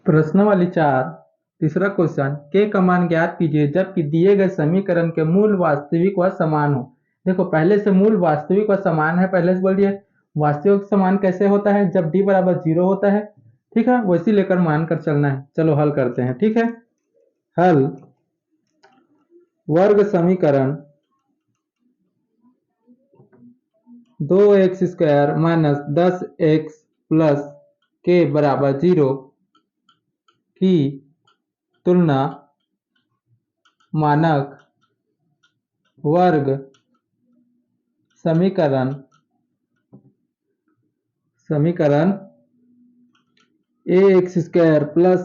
प्रश्न वाली 4 तीसरा क्वेश्चन के का मान ज्ञात कीजिए जबकि दिए गए समीकरण के मूल वास्तविक व समान हो। देखो पहले से मूल वास्तविक व समान है, पहले से बोलिए वास्तविक समान कैसे होता है जब d बराबर 0 होता है। ठीक है, वैसी लेकर मानकर चलना है। चलो हल करते हैं। ठीक है, हल वर्ग समीकरण 2x² माइनस 10x प्लस के बराबर 0 की तुलना मानक वर्ग समीकरण ax² plus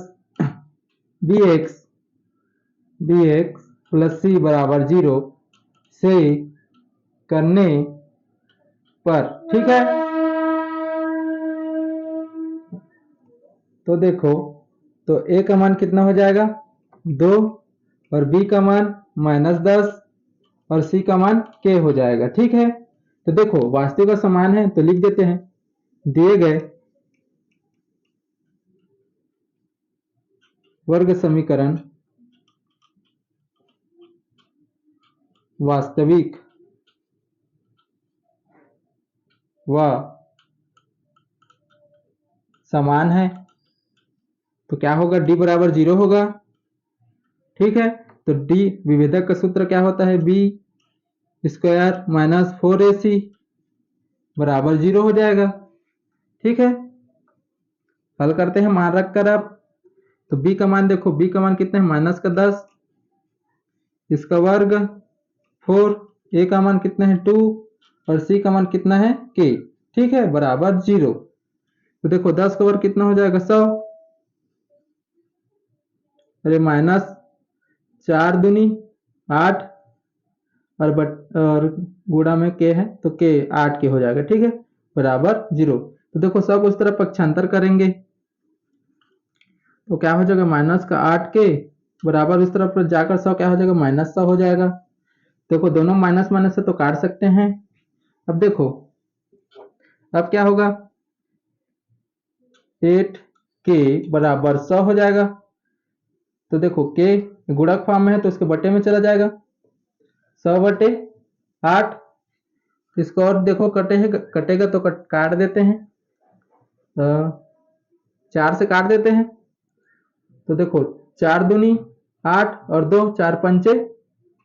bx plus c बराबर 0 से करने पर। ठीक है, तो देखो तो a का मान कितना हो जाएगा 2 और b का मान -10 और c का मान k हो जाएगा। ठीक है, तो देखो वास्तविक का समान है तो लिख देते हैं दिए गए वर्ग समीकरण वास्तविक व समान है तो क्या होगा d बराबर 0 होगा। ठीक है, तो d विभेदक का सूत्र क्या होता है b² माइनस 4ac बराबर 0 हो जाएगा। ठीक है, हल करते हैं मान रख कर। अब तो b का मान देखो, b का मान कितना है -10 इसका वर्ग 4, a का मान कितना है 2 और c का मान कितना है k। ठीक है, बराबर 0। तो देखो 10 का वर्ग कितना हो जाएगा 100, अरे -4 दूनी 8 और गुणा में k है तो k 8 के हो जाएगा। ठीक है, बराबर 0। तो देखो सब उस तरफ पक्षांतर करेंगे तो क्या हो जाएगा -8k बराबर उस तरफ जाकर 100 क्या हो जाएगा -100 हो जाएगा। देखो दोनों माइनस माइनस से तो काट सकते हैं। अब देखो अब क्या होगा 8k बराबर 100 हो जाएगा। तो देखो k गुणक फॉर्म में है तो इसके बटे में चला जाएगा 100/8। इसको और देखो कटेगा तो काट देते हैं, 4 से काट देते हैं। तो देखो 4 दूनी 8 और 2 4 पंचे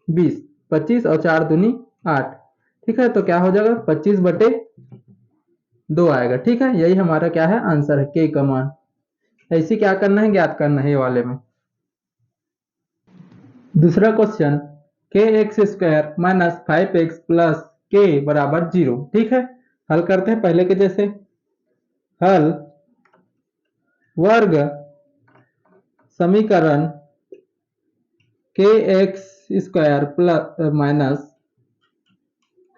20 25 और 4 दूनी 8। ठीक है, तो क्या हो जाएगा 25/2 आएगा। ठीक है, यही हमारा क्या है आंसर है के का मान। ऐसी क्या करना है ज्ञात करना है ये वाले में। दूसरा question kx² minus 5x plus k बराबर 0। ठीक है, हल करते हैं पहले के जैसे। हल वर्ग समीकरण kx² plus minus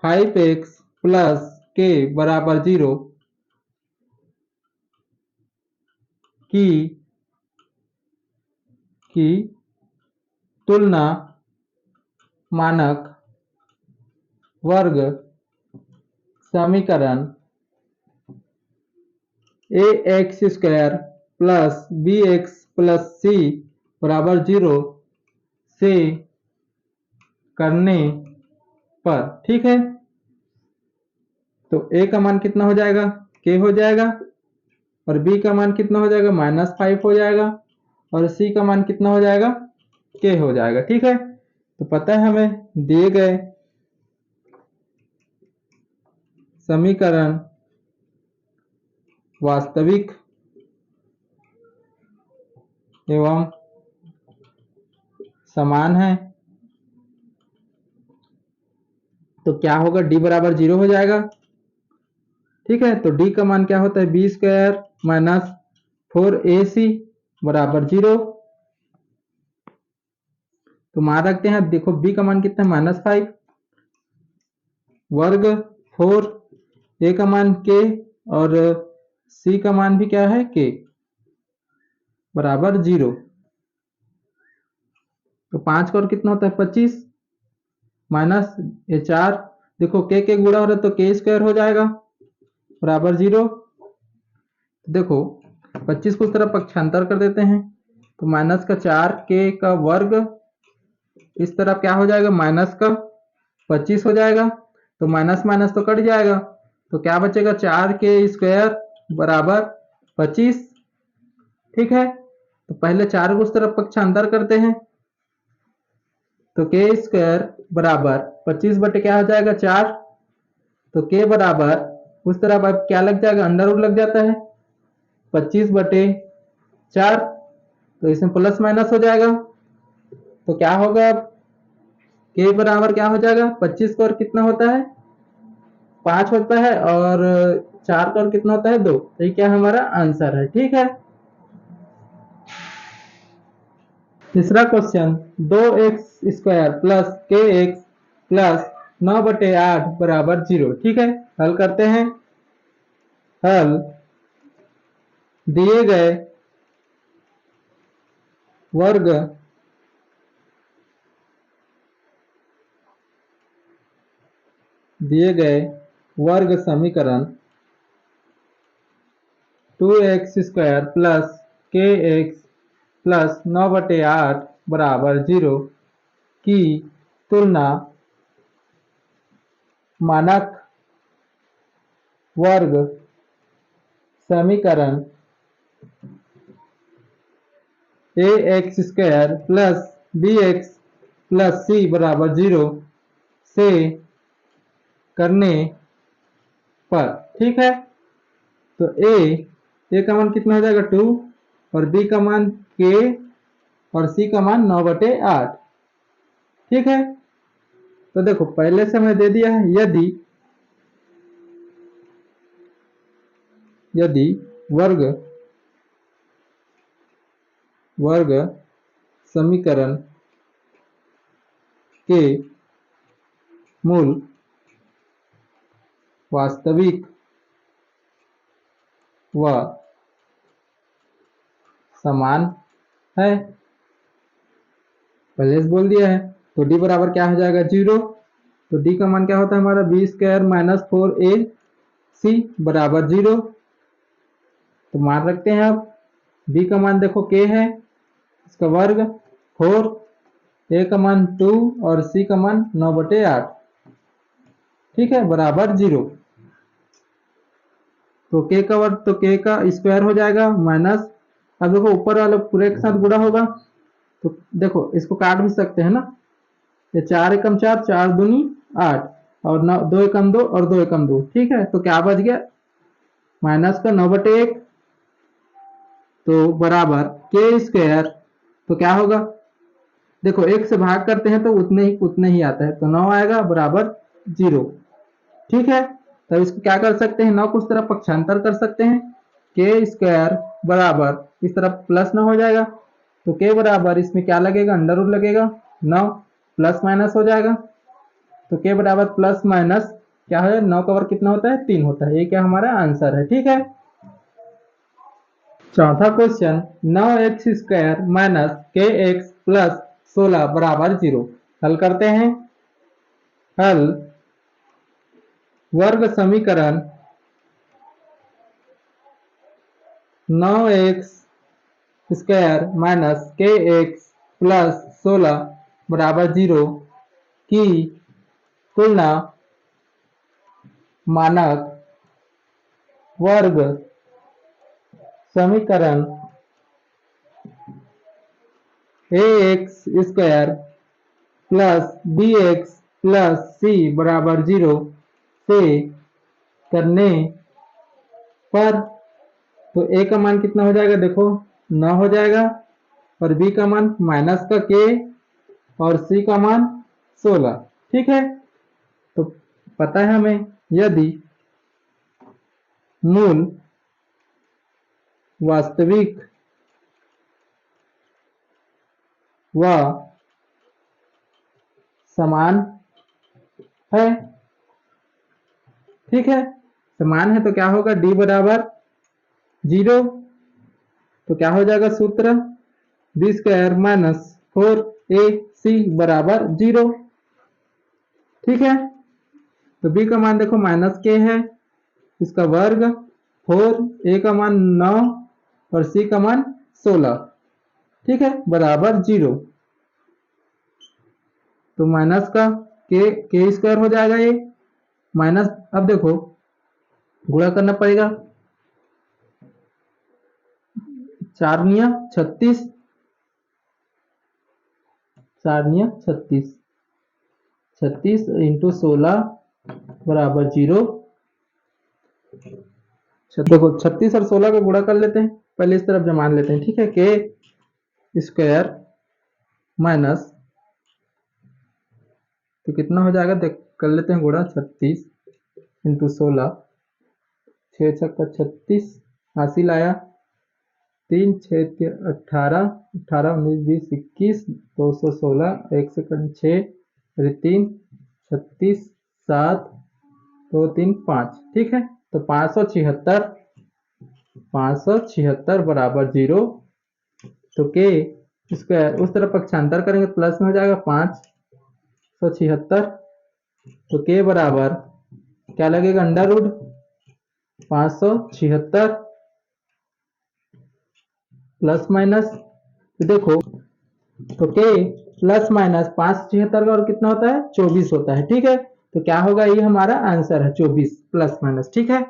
5x plus k बराबर 0 की तुलना मानक वर्ग समीकरण ax² plus bx plus c बराबर 0 से करने पर। ठीक है, तो a का मान कितना हो जाएगा k हो जाएगा और b का मान कितना हो जाएगा -5 हो जाएगा और c का मान कितना हो जाएगा k हो जाएगा। ठीक है, तो पता है हमें दिए गए समीकरण वास्तविक एवं समान है तो क्या होगा d बराबर 0 हो जाएगा। ठीक है, तो d का मान क्या होता है b² माइनस 4ac बराबर 0। तो मान रखते हैं, देखो b का मान कितना है -5 वर्ग 4, a का मान k और c का मान भी क्या है k बराबर 0। तो 5 का और कितना होता है 25 माइनस ये 4, देखो के गुणा हो रहा है तो k² हो जाएगा बराबर 0। देखो 25 को उस तरफ पक्षांतर कर देते हैं तो माइनस का 4k का वर्ग, इस तरफ क्या हो जाएगा माइनस का 25 हो जाएगा, तो माइनस माइनस तो कट जाएगा, तो क्या बचेगा 4k² बराबर 25। ठीक है, तो पहले 4 को उस तरफ पक्षांतर करते हैं तो k² बराबर 25 बटे क्या हो जाएगा 4, तो k बराबर उस तरफ अब क्या लग जाएगा अंडर रूट लग जाता है 25 बटे 4, तो इसमें प्लस माइनस हो जाएगा, तो क्या होगा अब k बराबर क्या हो जाएगा 25 का और कितना होता है 5 होता है, और 4 का और कितना होता है 2, तो ये क्या हमारा आंसर है। ठीक है, तीसरा question 2x² plus kx plus 9/8 बराबर 0। ठीक है, हल करते हैं। हल दिए गए वर्ग समीकरण 2x² प्लस kx प्लस 9/8 बराबर 0 की तुलना मानक वर्ग समीकरण ax² plus bx plus c बराबर 0 से करने पर। ठीक है, तो ए का मान कितना हो जाएगा 2, और बी का मान k, और सी का मान 9/8। ठीक है, तो देखो पहले से हमें दे दिया है यदि वर्ग समीकरण के मूल वास्तविक व समान है, पहले से बोल दिया है, तो d बराबर क्या हो जाएगा 0, तो d का मान क्या होता है हमारा b² माइनस 4ac बराबर 0, तो मान रखते हैं। अब b का मान देखो k है, इसका वर्ग 4, a का मान 2 और c का मान 9/8। ठीक है, बराबर 0, तो k का वर्ग तो k का स्क्वायर हो जाएगा माइनस, अब देखो ऊपर वाले पूरे के साथ गुणा होगा, तो देखो इसको काट भी सकते हैं ना, ये 4 एकम 4, 4 दूनी 8, और 2 एकम 2 और 2 एकम 2। ठीक है, तो क्या बच गया माइनस का 9/1, तो बराबर k², तो क्या होगा देखो 1 से भाग करते हैं तो उतने ही आता है, तो 9 आएगा बराबर 0। ठीक है, तो इसको क्या कर सकते हैं 9 को उस तरफ पक्षांतर कर सकते हैं, k² बराबर इस तरफ प्लस 9 हो जाएगा, तो k बराबर इसमें क्या लगेगा अंडर रूट लगेगा 9, प्लस माइनस हो जाएगा, तो k बराबर प्लस माइनस क्या है 9 का वर्ग कितना होता है 3 होता है, ये क्या हमारा आंसर है। ठीक है, चौथा question 9x² minus kx plus 16 बराबर 0। हल करते हैं। हल वर्ग समीकरण 9x² माइनस kx प्लस 16 बराबर 0 की तुलना मानक वर्ग समीकरण ax² plus bx plus c बराबर 0 से करने पर, तो a का मान कितना हो जाएगा देखो 9 हो जाएगा, और b का मान माइनस का k, और c का मान 16। ठीक है, तो पता है हमें यदि मूल वास्तविक व समान है। ठीक है, समान है तो क्या होगा d बराबर 0, तो क्या हो जाएगा सूत्र b² माइनस 4ac बराबर 0। ठीक है, तो b का मान देखो माइनस k है, इसका वर्ग 4, a का मान 9 और सी का मान 16, ठीक है, बराबर 0। तो माइनस का के स्क्वायर हो जाएगा ये माइनस। अब देखो गुणा करना पड़ेगा, 4 निया 36, 4 निया 36, 36 इंटू 16 बराबर 0। देखो 36 और 16 को गुणा कर लेते हैं, पहले इस तरफ जमा लेते हैं, ठीक है। के स्क्वायर माइनस, तो कितना हो जाएगा देख कर लेते हैं गुणा, 36 इंटू 16, 6 छक्का 36, हासिल आया 3 6 18, 18 19 20 21 216, 1 सेकंड 6 3 36 7 2 3 5, ठीक है। तो 576 बराबर 0। तो के स्क्वायर उस तरफ पक्षांतर करेंगे प्लस में हो जाएगा 576। तो के बराबर क्या लगेगा, अंडर रूट 576 प्लस माइनस, तो देखो तो के प्लस माइनस 576 का और कितना होता है, 24 होता है, ठीक है। तो क्या होगा, ये हमारा आंसर है 24 प्लस माइनस, ठीक है।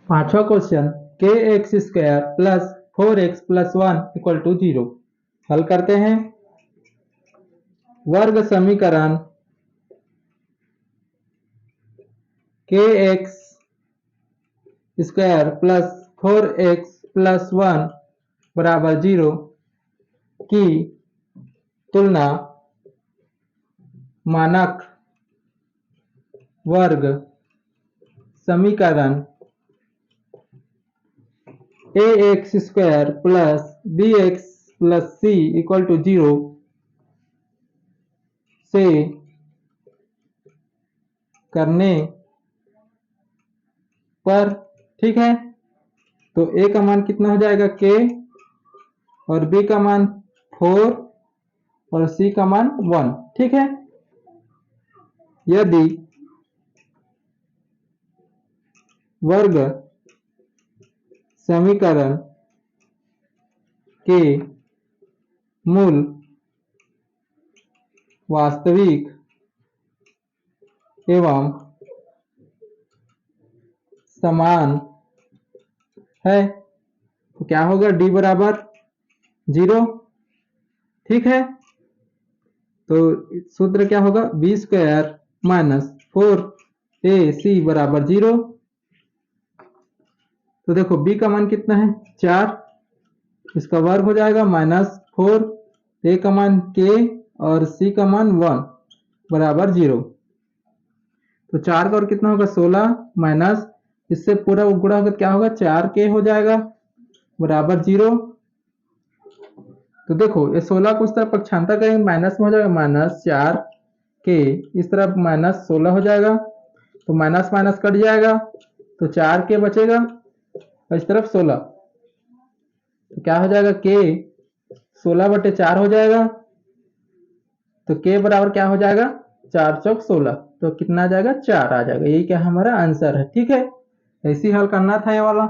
पांचवा question, k x square plus 4x plus 1 equal to 0। हल करते हैं। वर्ग समीकरण के x square plus 4x plus 1 बराबर 0 की तुलना मानक वर्ग समीकरण A X square plus B X plus C equal to 0 से करने पर, ठीक है। तो ए का मान कितना हो जाएगा के, और बी का मान 4 और सी का मान 1, ठीक है। यदि वर्ग समीकरण के मूल वास्तविक एवं समान है, तो क्या होगा, डी बराबर 0, ठीक है। तो सूत्र क्या होगा, बी स्क्वायर माइनस 4ac बराबर 0। तो देखो बी का मान कितना है, 4, इसका वर्ग हो जाएगा माइनस 4, ए का मान के और सी का मान 1 बराबर 0। तो 4 का और कितना होगा, 16 माइनस, इससे पूरा गुणा होगा क्या होगा, 4k हो जाएगा बराबर 0। तो देखो ये 16 को उस तरफ पक्षांतर करेंगे माइनस में हो जाएगा, माइनस 4k, इस तरफ माइनस 16 हो जाएगा, तो माइनस माइनस कट जाएगा, तो 4k बचेगा और इस तरफ 16, तो क्या हो जाएगा, k 16/4 हो जाएगा। तो k बराबर क्या हो जाएगा, 4 चौक 16, तो कितना आ जाएगा, 4 आ जाएगा। यही क्या हमारा आंसर है, ठीक है। ऐसे ही हल करना था ये वाला।